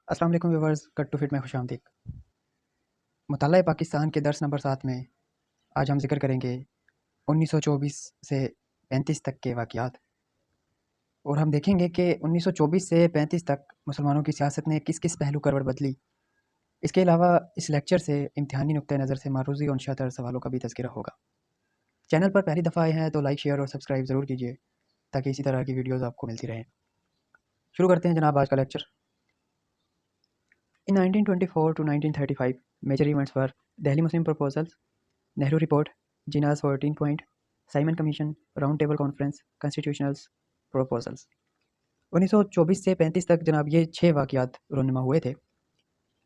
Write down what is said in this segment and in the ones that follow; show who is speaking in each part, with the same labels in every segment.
Speaker 1: अस्सलाम वालेकुम viewers, cut to fit में खुशामदीद। मुताला पाकिस्तान के दर्स नंबर 7 में आज हम जिक्र करेंगे 1924 से 35 तक के वाक़यात और हम देखेंगे कि 1924 से 35 तक मुसलमानों की सियासत ने किस किस पहलू करवट बदली। इसके अलावा इस लेक्चर से इम्तिहानी नुक्ते नज़र से मारूज़ी और शतर सवालों का भी तज़किरा होगा। चैनल पर पहली दफ़ा आए हैं तो लाइक शेयर और सब्सक्राइब ज़रूर कीजिए ताकि इसी तरह की वीडियोज़ आपको मिलती रहें। शुरू करते हैं जनाब आज का lecture. In 1924 to 1935, major events were Delhi Muslim proposals, Nehru Report, Jinnah's 14 Point, Simon Commission, Round Table Conference, Constitutional Proposals। 1924 से 35 तक जनाब ये 6 वाक़यात रोनुमा हुए थे।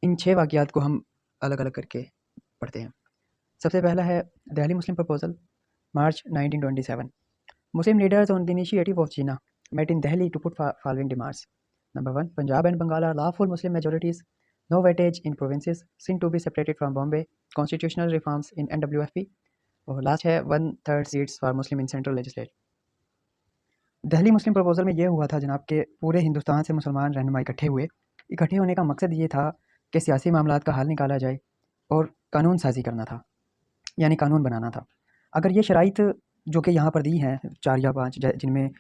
Speaker 1: इन 6 वाक़यात को हम अलग अलग करके पढ़ते हैं। सबसे पहला है दिल्ली मुस्लिम proposal, March 1927। Muslim leaders on the initiative of Jinnah met in Delhi to put following demands. Number 1, Punjab and Bengal are lawful Muslim majorities, no weightage in provinces, Sindh to be separated from Bombay, constitutional reforms in NWFP, और last है 1/3 seats for Muslim in central legislature. Delhi Muslim proposal में ये हुआ था जनाब के पूरे हिंदुस्तान से मुसलमान रहनुमा इकट्ठे हुए। इकट्ठे होने का मकसद ये था कि सियासी मामलात का हल निकाला जाए और कानून साजी करना था, यानी कानून बनाना था। अगर ये शराइत जो कि यहाँ पर दी हैं 4 या 5, जिनमें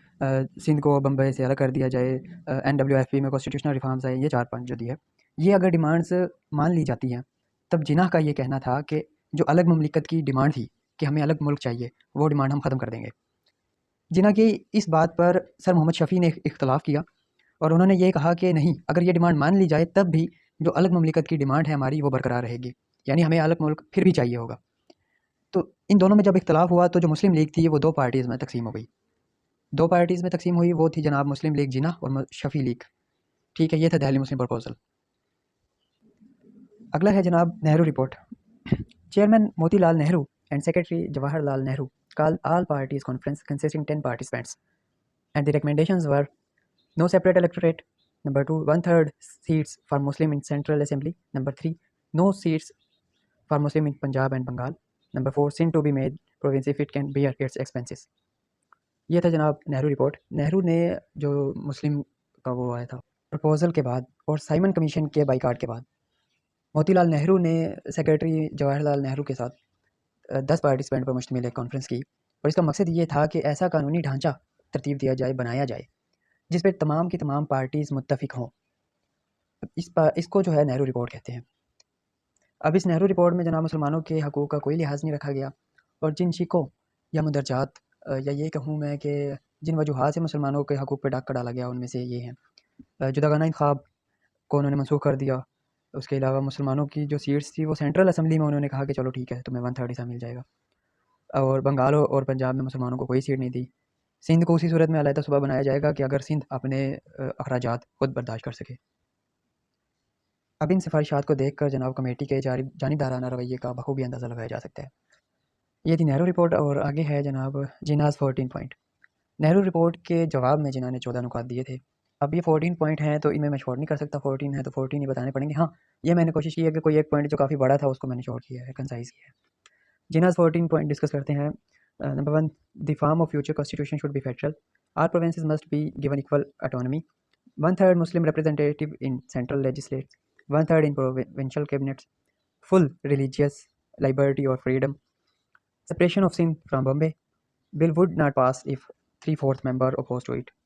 Speaker 1: सिंध को बम्बई से अलग कर दिया जाए, NWFP में कॉन्स्टिट्यूशनल रिफॉर्म्स आए, ये 4-5 जो दी है, ये अगर डिमांड्स मान ली जाती हैं, तब जिन्ना का ये कहना था कि जो अलग ममलिकत की डिमांड थी कि हमें अलग मुल्क चाहिए, वो डिमांड हम ख़त्म कर देंगे। जिन्ना की इस बात पर सर मोहम्मद शफ़ी ने इख्तलाफ किया और उन्होंने ये कहा कि नहीं, अगर ये डिमांड मान ली जाए तब भी जो अलग ममलिकत की डिमांड है हमारी, वो बरकरार रहेगी, यानी हमें अलग मुल्क फिर भी चाहिए होगा। तो इन दोनों में जब इख्तलाफ हुआ तो जो मुस्लिम लीग थी वो 2 पार्टीज़ में तकसीम हो गई। 2 पार्टीज़ में तकसीम हुई, वो थी जनाब मुस्लिम लीग जिन्ना और शफ़ी लीग। ठीक है, ये था दिल्ली मुस्लिम प्रपोजल। अगला है जनाब Nehru report. Chairman Motilal Nehru and secretary Jawaharlal Nehru called all parties conference consisting 10 participants, and the recommendations were: no separate electorate, number 2, 1/3 seats for Muslim in Central Assembly, number 3, no seats for Muslim in Punjab and Bengal, number 4, Sindh to be made province if it can bear its expenses। ये था जनाब Nehru report. Nehru ने जो मुस्लिम का वो आया था proposal के बाद और साइमन कमीशन के बाइकाट के बाद, मोतीलाल नेहरू ने सेक्रेटरी जवाहरलाल नेहरू के साथ 10 पार्टिसिपेंट पर मुश्तमिल एक कॉन्फ्रेंस की और इसका मकसद ये था कि ऐसा कानूनी ढांचा तरतीब दिया जाए, बनाया जाए, जिस पर तमाम की तमाम पार्टीज़ मुत्तफिक हों। इसको जो है नेहरू रिपोर्ट कहते हैं। अब इस नेहरू रिपोर्ट में जनाब मुसलमानों के हकूक़ का कोई लिहाज नहीं रखा गया और जिन शिकों या मुदरजात या ये कहूँ मैं कि जिन वजूहात से मुसलमानों के हकूक़ पर डाका डाला गया, उनमें से ये हैं जुदागाना इंतखाब को उन्होंने मनसूख कर दिया। उसके अलावा मुसलमानों की जो सीट्स थी वो सेंट्रल असम्बली में उन्होंने कहा कि चलो ठीक है, तुम्हें 1/3 हिस्सा मिल जाएगा। और बंगाल और पंजाब में मुसलमानों को कोई सीट नहीं दी। सिंध को उसी सूरत में अलहदा सूबा बनाया जाएगा कि अगर सिंध अपने अखराजात खुद बर्दाश्त कर सके। अब इन सिफारिशात को देखकर जनाब कमेटी के जानिबदाराना रवैये का बखूबी अंदाज़ा लगाया जा सकता है। ये थी नेहरू रिपोर्ट और आगे है जनाब जिन्नास 14 पॉइंट। नेहरू रिपोर्ट के जवाब में जिन्ना ने 14 नुकात दिए थे। अब ये 14 पॉइंट हैं तो इनमें मैं शॉर्ट नहीं कर सकता, 14 है तो 14 ही बताने पड़ेंगे। हाँ, ये मैंने कोशिश की है कि कोई एक पॉइंट जो काफ़ी बड़ा था उसको मैंने शॉर्ट किया है, कंसाइज किया है। जिन्नास 14 पॉइंट डिस्कस करते हैं। Number 1, the form of future constitution should be federal, all provinces must be given equal autonomy, 1/3 Muslim representative in central legislate, 1/3 in provincial cabinets, full religious liberty or freedom, separation of Sindh from Bombay. Bill would not pass if 3/4 member opposed to it.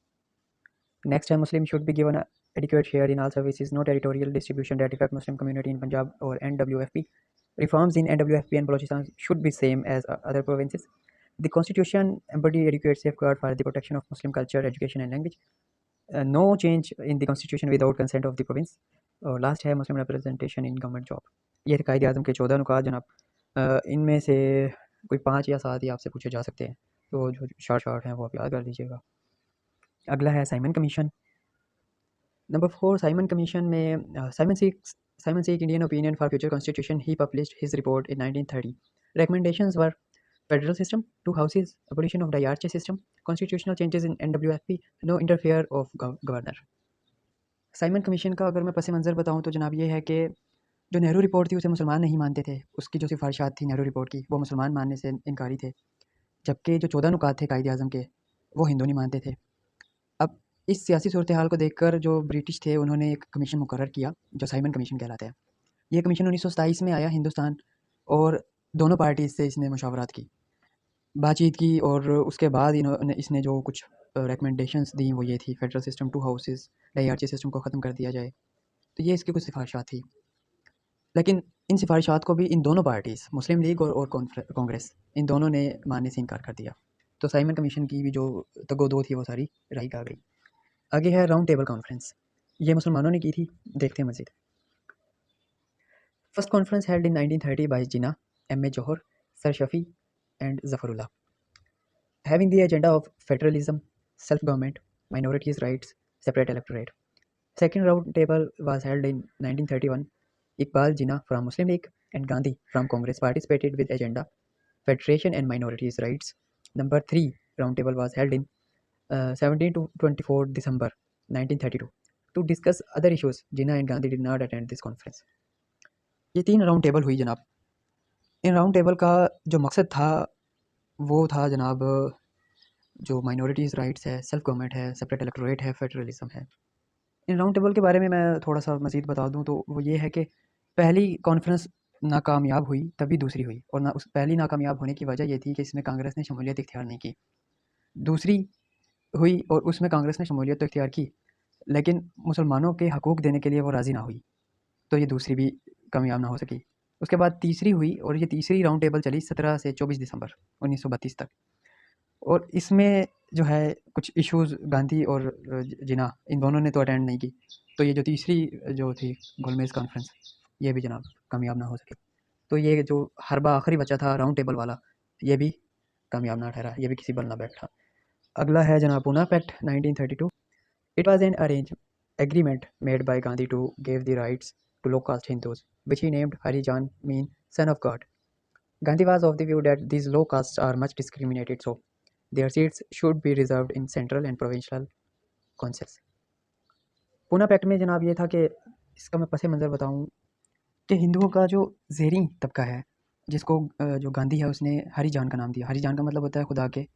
Speaker 1: Next time, Muslims should be given an adequate share in all services, no territorial distribution that affect Muslim community in Punjab or NWFP. Reforms in NWFP and Balochistan should be same as other provinces. The constitution embody adequate safeguard for the protection of Muslim culture, education and language. No change in the constitution without consent of the province. और last है मुस्लिम representation in government job. ये थे कायद आज़म के 14 नुकात जनाब। इनमें से कोई 5 या 7 ही आपसे पूछे जा सकते हैं, तो जो शॉर्ट हैं वो आप याद कर लीजिएगा। अगला है Simon commission. Number 4, Simon commission में Simon seek Indian opinion for future constitution. He published his report in 1930। Recommendations were federal system, 2 houses, abolition of diarchy system, constitutional changes in NWFP, no interfere of governor. Simon commission का अगर मैं पस मंज़र बताऊँ तो जनाब ये है कि जो नेहरू रिपोर्ट थी उसे मुसलमान नहीं मानते थे। उसकी जो सिफारिशात थी नेहरू रिपोर्ट की, वो मुसलमान मानने से इनकारी थे, जबकि जो 14 नुकात थे कायद आज़म के, वो हिंदू नहीं मानते थे। अब इस सियासी सूरत हाल को देखकर जो ब्रिटिश थे उन्होंने एक कमीशन मुकर्रर किया जो साइमन कमीशन कहलाता है। ये कमीशन 1927 में आया हिंदुस्तान, और दोनों पार्टीज से इसने मशावरात की, बातचीत की, और उसके बाद इसने जो कुछ रिकमेंडेशंस दी वो ये थी: federal system, two houses, diarchy system को ख़त्म कर दिया जाए। तो ये इसकी कुछ सिफारिशात थी। लेकिन इन सिफारिशात को भी इन दोनों पार्टीज़, मुस्लिम लीग और कांग्रेस, इन दोनों ने मानने से इनकार कर दिया। तो साइमन कमीशन की भी जो तगोदो थी वो सारी राही आ गई। आगे है राउंड टेबल कॉन्फ्रेंस। ये मुसलमानों ने की थी, देखते हैं मज़ीद। First conference held in 1930 by Jinnah, M.A. Johar, Sir Shafi and Zafarullah, having the agenda of federalism, self-government, minorities' rights, separate electorate. Second round table was held in 1931. Iqbal Jinnah from Muslim League and Gandhi from Congress participated with agenda federation and minorities' rights. Number 3 round table was held in 17 to 24 December 1932 to discuss other issues. Jinnah and Gandhi did not attend this conference. ये 3 round table हुई जनाब। In round table का जो मकसद था वो था जनाब, जो माइनॉरिटीज़ राइट्स है, सेल्फ गवर्नमेंट है, सेपरेट इलेक्टोरेट है, फेडरलिज्म है। इन राउंड टेबल के बारे में मैं थोड़ा सा मज़ीद बता दूं तो वो ये है कि पहली कॉन्फ्रेंस नाकामयाब हुई, तभी दूसरी हुई, और ना उस पहली नाकामयाब होने की वजह ये थी कि इसमें कांग्रेस ने शमूलियत इख्तियार नहीं की। दूसरी हुई और उसमें कांग्रेस ने शमूलियत तो इख्तियार की, लेकिन मुसलमानों के हकूक़ देने के लिए वो राज़ी ना हुई, तो ये दूसरी भी कामयाब ना हो सकी। उसके बाद तीसरी हुई, और ये तीसरी राउंड टेबल चली 17 से 24 दिसंबर 1932 तक, और इसमें जो है कुछ इश्यूज़ गांधी और जिन्ना इन दोनों ने तो अटेंड नहीं की, तो ये जो तीसरी जो थी गोलमेज़ कॉन्फ्रेंस, ये भी जनाब कामयाब ना हो सकी। तो ये जो हरबा आखिरी बचा था राउंड टेबल वाला, ये भी कामयाब ना ठहरा, ये भी किसी बल ना बैठा। अगला है जनाब Poona pact 1932। It was an arrange agreement made by Gandhi to give the rights to low caste Hindus, which he named Harijan, mean son of God. Gandhi was of the view that these low castes are much discriminated, so their seats should be reserved in central and provincial councils. Poona pact में जनाब ये था कि इसका मैं पसे मंज़र बताऊँ कि हिंदुओं का जो ज़ेरी तबका है, जिसको जो गांधी है उसने हरिजान का नाम दिया। हरिजान का मतलब होता है खुदा के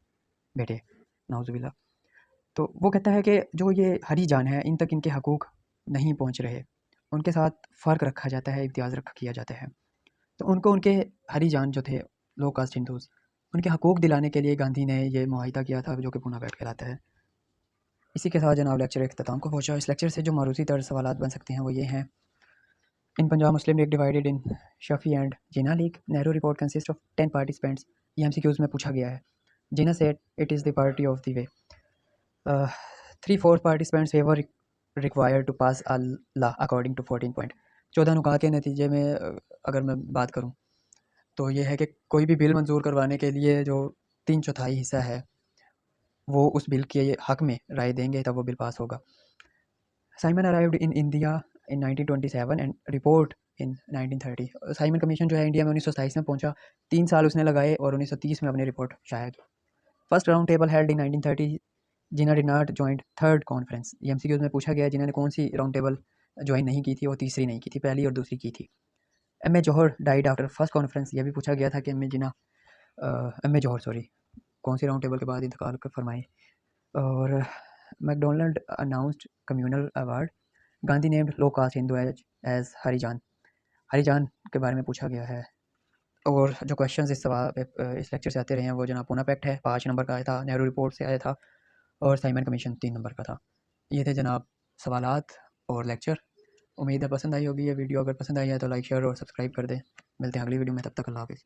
Speaker 1: बेटे, नाउज़ुबिल्लाह। तो वो कहता है कि जो ये हरिजान है इन तक इनके हकूक़ नहीं पहुँच रहे, उनके साथ फ़र्क रखा जाता है, इम्तियाज़ रखा किया जाता है। तो उनको उनके हरिजान जो थे, लो कास्ट हिंदूज़, उनके हकूक़ दिलाने के लिए गांधी ने ये मुआहिदा किया था, जो कि पूना पैक्ट कहलाता है। इसी के साथ जनाब लेक्चर अख्ताम को पहुँचा। इस लेक्चर से जो मारूसी तर्ज सवालात बन सकते हैं वो ये हैं: in Punjab Muslim League divided in Shafi and Jinnah league, Nehru report consist of 10 participants. ये MCQs में पूछा गया है। Jinnah said it is the party of the way. 3/4 participants favour required to pass a law according to 14 point. 14 नुकात के नतीजे में अगर मैं बात करूं तो ये है कि कोई भी बिल मंजूर करवाने के लिए जो 3/4 हिस्सा है वो उस बिल के हक में राय देंगे, तब वो बिल पास होगा। Simon arrived in India in 1927 and report in 1930। Simon commission जो है इंडिया में 1927 में पहुंचा, 3 साल उसने लगाए और 1930 में अपनी रिपोर्ट शाया की। First round table held in 1930। Jinnah did not joint third conference. ये MCQs में पूछा गया जिन्होंने कौन सी राउंड टेबल ज्वाइन नहीं की थी, वो तीसरी नहीं की थी, पहली और दूसरी की थी। M.A. जौहर डाइड आफ्टर फर्स्ट कॉन्फ्रेंस। ये भी पूछा गया था कि M.A. जौहर कौन सी राउंड टेबल के बाद इंतकाल कर फरमाए। और MacDonald announced communal award. Gandhi named low caste Hindu as Harijan. Harijan के बारे में पूछा गया है। और जो क्वेश्चन इस लेक्चर से आते रहे हैं वो जनाब पूना पैक्ट है, 5 नंबर का आया था। नेहरू रिपोर्ट से आया था, और साइमन कमीशन 3 नंबर का था। ये थे जनाब सवालात और लेक्चर। उम्मीद है पसंद आई होगी ये वीडियो। अगर पसंद आई है तो लाइक, शेयर और सब्सक्राइब कर दें। मिलते हैं अगली वीडियो में, तब तक अल्लाह हाफ़िज़।